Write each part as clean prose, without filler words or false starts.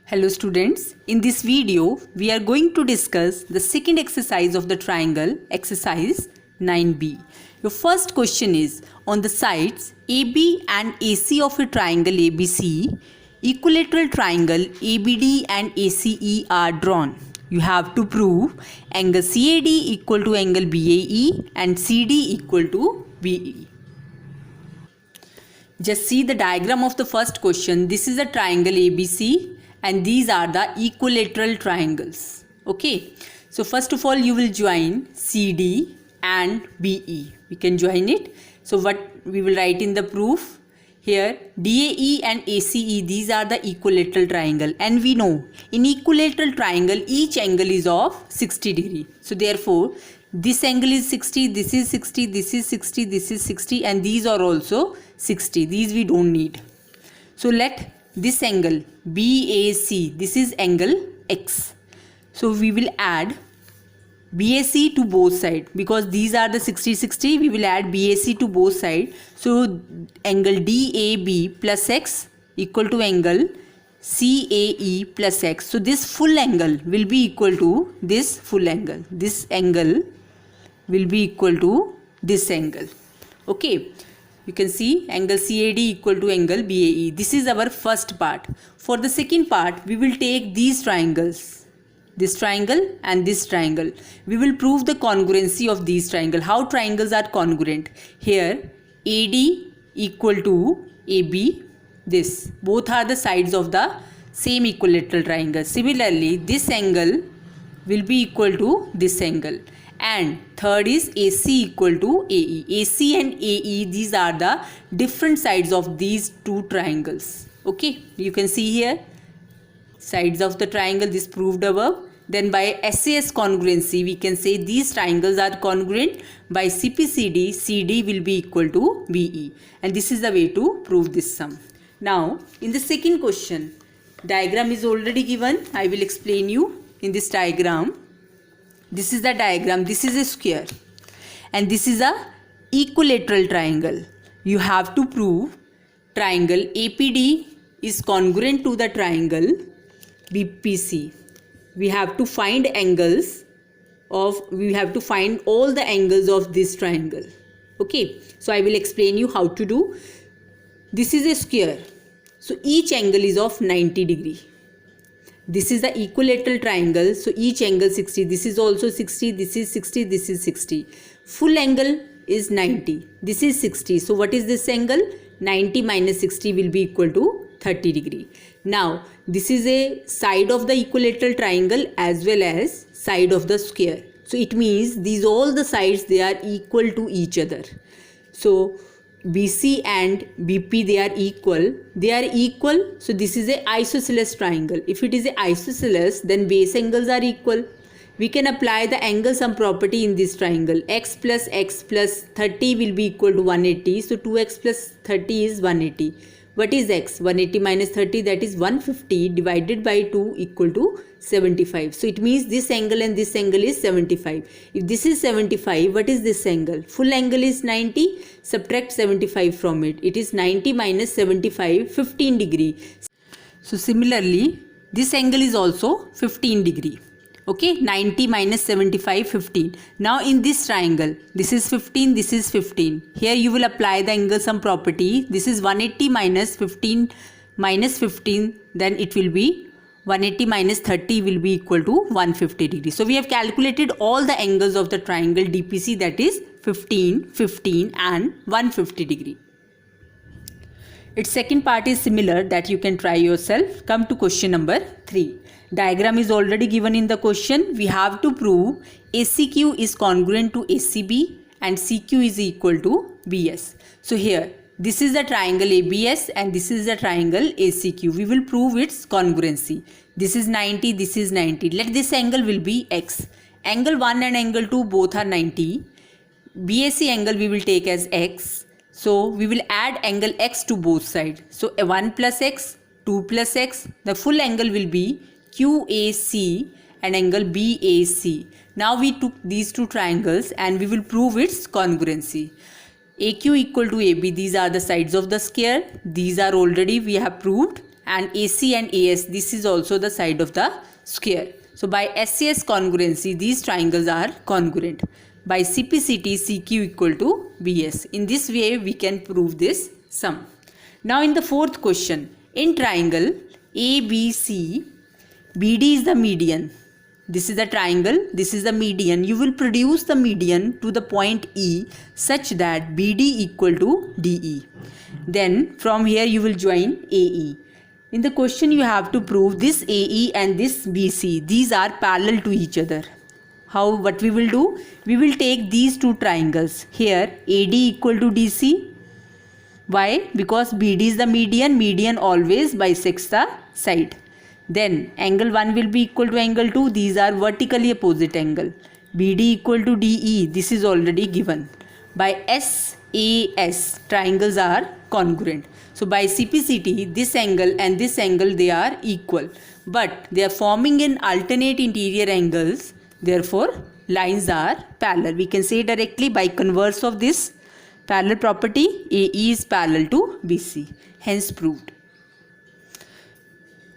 Hello students, in this video we are going to discuss the second exercise of the triangle, exercise 9b. Your first question is, on the sides AB and AC of a triangle ABC, equilateral triangle ABD and ACE are drawn. You have to prove angle CAD equal to angle BAE and CD equal to BE. Just see the diagram of the first question. This is a triangle ABC and these are the equilateral triangles. Okay, so first of all you will join CD and BE. We can join it. So what we will write in the proof here, DAE and ACE, these are the equilateral triangle, and we know in equilateral triangle each angle is of 60 degree. So therefore this angle is 60, this is 60, this is 60, this is 60, and these are also 60. These we don't need. So let this angle BAC, this is angle X. So we will add BAC to both sides because these are the 60, 60. We will add BAC to both sides. So angle DAB plus X equal to angle CAE plus X. So this full angle will be equal to this full angle. This angle will be equal to this angle. Okay. You can see angle CAD equal to angle BAE. This is our first part. For the second part, we will take these triangles. This triangle and this triangle. We will prove the congruency of these triangles. How triangles are congruent? Here, AD equal to AB. This. Both are the sides of the same equilateral triangle. Similarly, this angle will be equal to this angle. And third is AC equal to AE. AC and AE, these are the different sides of these two triangles. Okay, you can see here sides of the triangle, this proved above. Then by SAS congruency we can say these triangles are congruent. By CPCD, CD will be equal to BE, and this is the way to prove this sum. Now in the second question, diagram is already given. I will explain you in this diagram. This is the diagram. This is a square and this is a equilateral triangle. You have to prove triangle APD is congruent to the triangle BPC. We have to find all the angles of this triangle. Okay, so I will explain you how to do. This is a square, so each angle is of 90 degree. This is the equilateral triangle, so each angle 60. This is also 60, this is 60, this is 60. Full angle is 90. This is 60. So what is this angle? 90 minus 60 will be equal to 30 degree. Now this is a side of the equilateral triangle as well as side of the square. So it means these all the sides, they are equal to each other. So BC and BP, they are equal. So this is a isosceles triangle. If it is a isosceles, then base angles are equal. We can apply the angle sum property in this triangle. X plus 30 will be equal to 180. So 2x plus 30 is 180. What is x? 180 minus 30, that is 150 divided by 2 equal to 75. So it means this angle and this angle is 75. If this is 75, what is this angle? Full angle is 90. Subtract 75 from it. It is 90 minus 75, 15 degree. So similarly, this angle is also 15 degree. Okay, 90 minus 75, 15. Now in this triangle, this is 15, this is 15. Here you will apply the angle sum property. This is 180 minus 15, then it will be 180 minus 30 will be equal to 150 degree. So we have calculated all the angles of the triangle DPC, that is 15, 15 and 150 degree. Its second part is similar, that you can try yourself. Come to question number 3. Diagram is already given in the question. We have to prove ACQ is congruent to ACB and CQ is equal to BS. So here, this is the triangle ABS and this is the triangle ACQ. We will prove its congruency. This is 90, this is 90. Let this angle will be X. Angle 1 and angle 2 both are 90. BAC angle we will take as X. So we will add angle X to both sides. So 1 plus X, 2 plus X. The full angle will be QAC and angle BAC. Now we took these two triangles and we will prove its congruency. AQ equal to AB, these are the sides of the square. These are already we have proved. and AC and AS, this is also the side of the square. So by SCS congruency, these triangles are congruent. By CPCT, CQ equal to BS. In this way, we can prove this sum. Now in the fourth question, in triangle ABC, BD is the median. This is the triangle, this is the median. You will produce the median to the point E such that BD equal to DE. Then from here you will join AE. In the question you have to prove this AE and this BC, these are parallel to each other. How, what we will do? We will take these two triangles. Here AD equal to DC. Why? Because BD is the median, median always bisects the side. Then angle 1 will be equal to angle 2. These are vertically opposite angle. BD equal to DE. This is already given. By SAS, triangles are congruent. So by CPCT, this angle and this angle, they are equal. But they are forming in alternate interior angles. Therefore, lines are parallel. We can say directly by converse of this parallel property, AE is parallel to BC. Hence proved.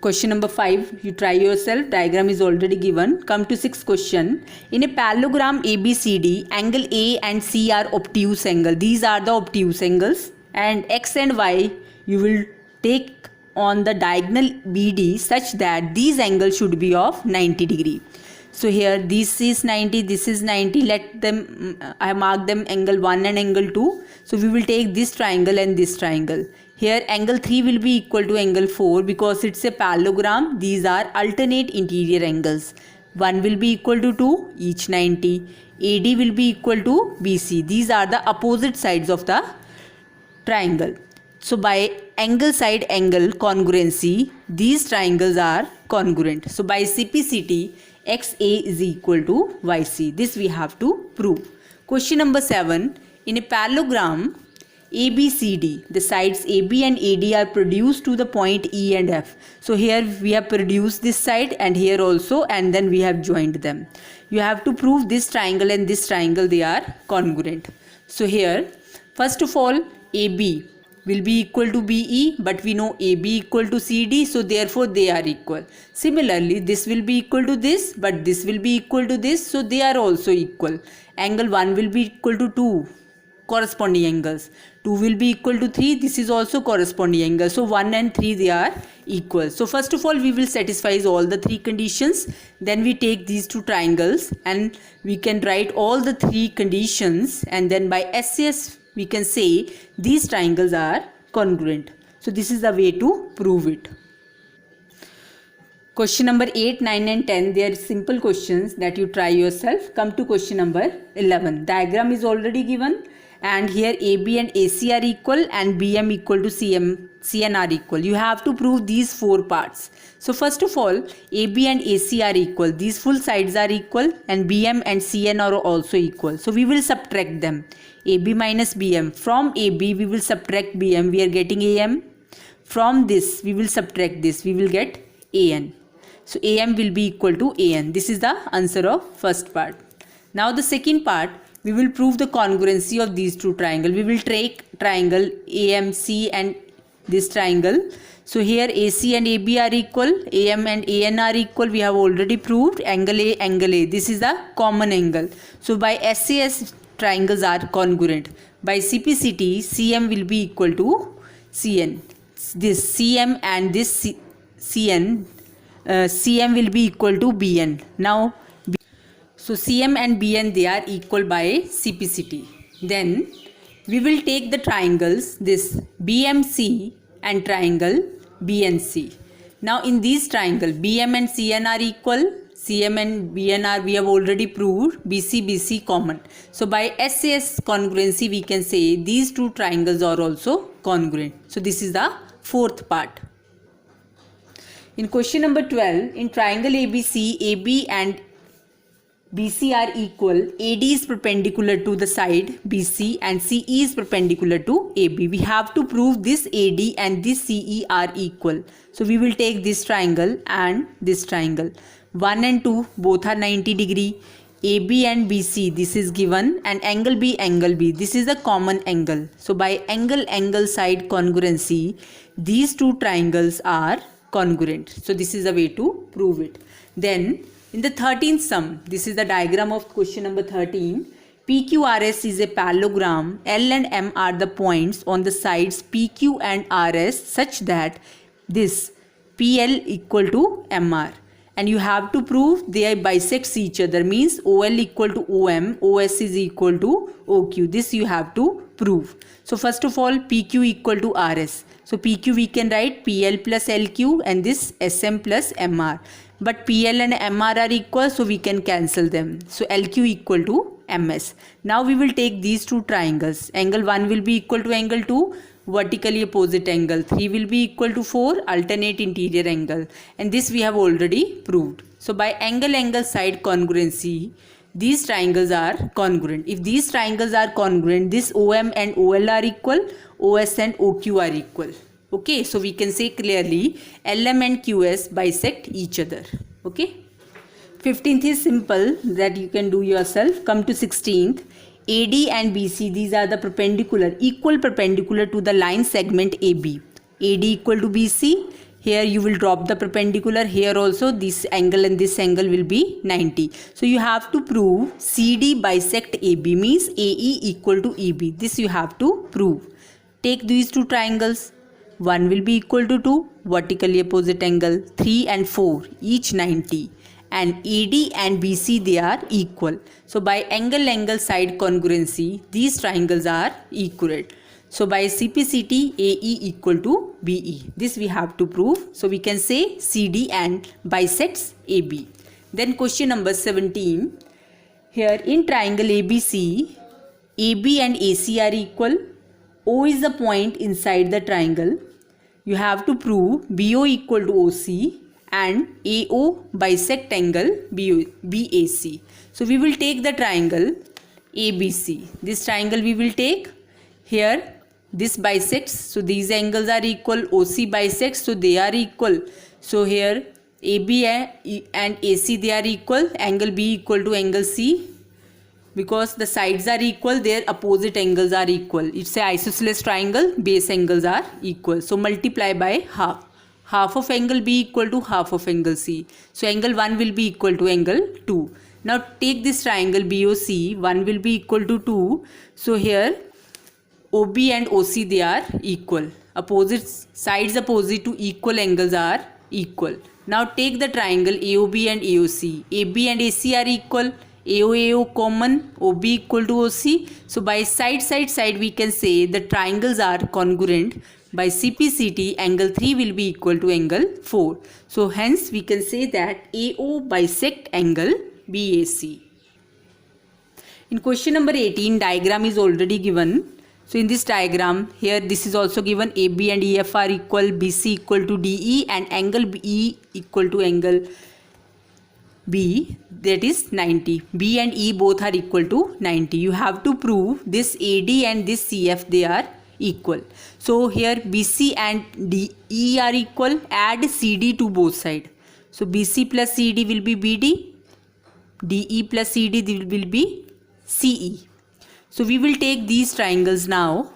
Question number 5, you try yourself. Diagram is already given. Come to 6th question. In a parallelogram ABCD, angle A and C are obtuse angle. These are the obtuse angles. And X and Y, you will take on the diagonal BD such that these angles should be of 90 degree. So here this is 90, this is 90. Let them, I mark them angle 1 and angle 2. So we will take this triangle and this triangle. Here angle 3 will be equal to angle 4 because it's a parallelogram. These are alternate interior angles. 1 will be equal to 2, each 90. AD will be equal to BC. These are the opposite sides of the triangle. So by angle side angle congruency, these triangles are congruent. So by CPCT, XA is equal to YC. This we have to prove. Question number 7. In a parallelogram ABCD, the sides AB and AD are produced to the point E and F. So here we have produced this side and here also, and then we have joined them. You have to prove this triangle and this triangle, they are congruent. So here, first of all, AB will be equal to BE, but we know AB equal to CD, so therefore they are equal. Similarly, this will be equal to this, but this will be equal to this, so they are also equal. Angle 1 will be equal to 2 corresponding angles. 2 will be equal to 3, this is also corresponding angle. So 1 and 3, they are equal. So first of all, we will satisfy all the 3 conditions. Then we take these 2 triangles and we can write all the 3 conditions, and then by SCS we can say these triangles are congruent. So this is the way to prove it. Question number 8, 9 and 10, they are simple questions that you try yourself. Come to question number 11. Diagram is already given, and here AB and AC are equal and BM equal to CN are equal. You have to prove these 4 parts. So first of all, AB and AC are equal. These full sides are equal and BM and CN are also equal. So we will subtract them. AB minus BM. From AB we will subtract BM. We are getting AM. From this we will subtract this. We will get AN. So AM will be equal to AN. This is the answer of first part. Now the second part, we will prove the congruency of these 2 triangles. We will take triangle AMC and this triangle. So here AC and AB are equal, AM and AN are equal. We have already proved angle A, angle A. This is the common angle. So by SCS, triangles are congruent. By CPCT, CM will be equal to CN. This CM and this CN, CM will be equal to BN. Now, so CM and BN, they are equal by CPCT. Then we will take the triangles, this BMC and triangle BNC. Now in these triangle, BM and CN are equal. CM and BN are, we have already proved, BC common. So by SAS congruency, we can say these 2 triangles are also congruent. So this is the 4th part. In question number 12, in triangle ABC, AB and BC are equal. AD is perpendicular to the side BC and CE is perpendicular to AB. We have to prove this AD and this CE are equal. So we will take this triangle and this triangle. 1 and 2 both are 90 degree. AB and BC, this is given, and angle B, this is a common angle. So by angle side congruency, these two triangles are congruent. So this is a way to prove it. Then in the 13th sum, this is the diagram of question number 13. PQRS is a parallelogram. L and M are the points on the sides PQ and RS such that this PL equal to MR. And you have to prove they bisect each other, means OL equal to OM, OS is equal to OQ. This you have to prove. So first of all, PQ equal to RS. So PQ we can write PL plus LQ and this SM plus MR. But PL and MR are equal, so we can cancel them. So LQ equal to MS. Now we will take these two triangles. Angle 1 will be equal to angle 2. Vertically opposite angle 3 will be equal to 4 alternate interior angle, and this we have already proved. So by angle side congruency, these triangles are congruent. If these triangles are congruent, this OM and OL are equal, OS and OQ are equal. Okay, so we can say clearly LM and QS bisect each other. Okay, 15th is simple, that you can do yourself. Come to 16th. AD and BC, these are the equal perpendicular to the line segment AB. AD equal to BC. Here you will drop the perpendicular. Here also this angle and this angle will be 90. So you have to prove CD bisect AB, means AE equal to EB. This you have to prove. Take these two triangles. 1 will be equal to 2, vertically opposite angle, 3 and 4, each 90. And AD and BC, they are equal. So by angle side congruency, these triangles are equal. So by CPCT, AE equal to BE. This we have to prove. So we can say CD and bisects AB. Then question number 17. Here in triangle ABC, AB and AC are equal. O is the point inside the triangle. You have to prove BO equal to OC and AO bisect angle BAC. So we will take the triangle ABC. This triangle we will take. Here this bisects, so these angles are equal. OC bisects, so they are equal. So here AB and AC, they are equal. Angle B equal to angle C. Because the sides are equal, their opposite angles are equal. It's an isosceles triangle, base angles are equal. So multiply by half. Half of angle B equal to half of angle C. So angle 1 will be equal to angle 2. Now take this triangle BOC, 1 will be equal to 2. So here OB and OC, they are equal. Opposite sides opposite to equal angles are equal. Now take the triangle AOB and AOC. AB and AC are equal. AO common, OB equal to OC. So by side we can say the triangles are congruent. By CPCT, angle 3 will be equal to angle 4. So hence we can say that AO bisect angle BAC. In question number 18, diagram is already given. So in this diagram, here this is also given. AB and EF are equal, BC equal to DE, and angle BE equal to angle B, that is 90. B and E both are equal to 90. You have to prove this AD and this CF, they are equal. So here BC and DE are equal. Add CD to both sides. So BC plus CD will be BD. DE plus CD will be CE. So we will take these triangles now.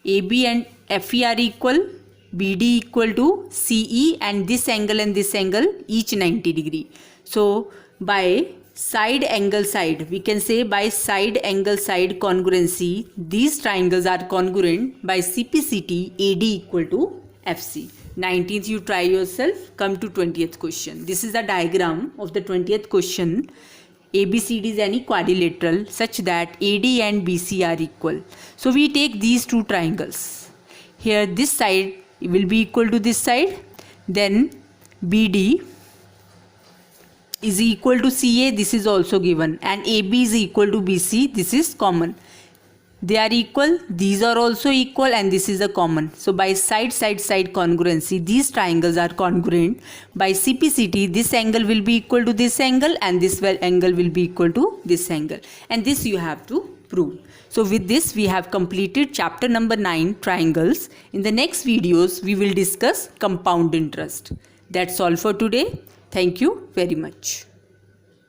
AB and FE are equal. BD equal to CE, and this angle each 90 degree. So by side angle side, we can say by side angle side congruency, these triangles are congruent. By CPCT, AD equal to FC. 19th you try yourself. Come to 20th question. This is the diagram of the 20th question. ABCD is any quadrilateral such that AD and BC are equal. So we take these two triangles. Here this side will be equal to this side. Then BD is equal to CA, this is also given, and AB is equal to BC, this is common. They are equal, these are also equal, and this is a common. So by side congruency, these triangles are congruent. By CPCT, this angle will be equal to this angle, and this angle will be equal to this angle, and this you have to prove. So with this we have completed chapter number 9, triangles. In the next videos we will discuss compound interest. That's all for today. Thank you very much.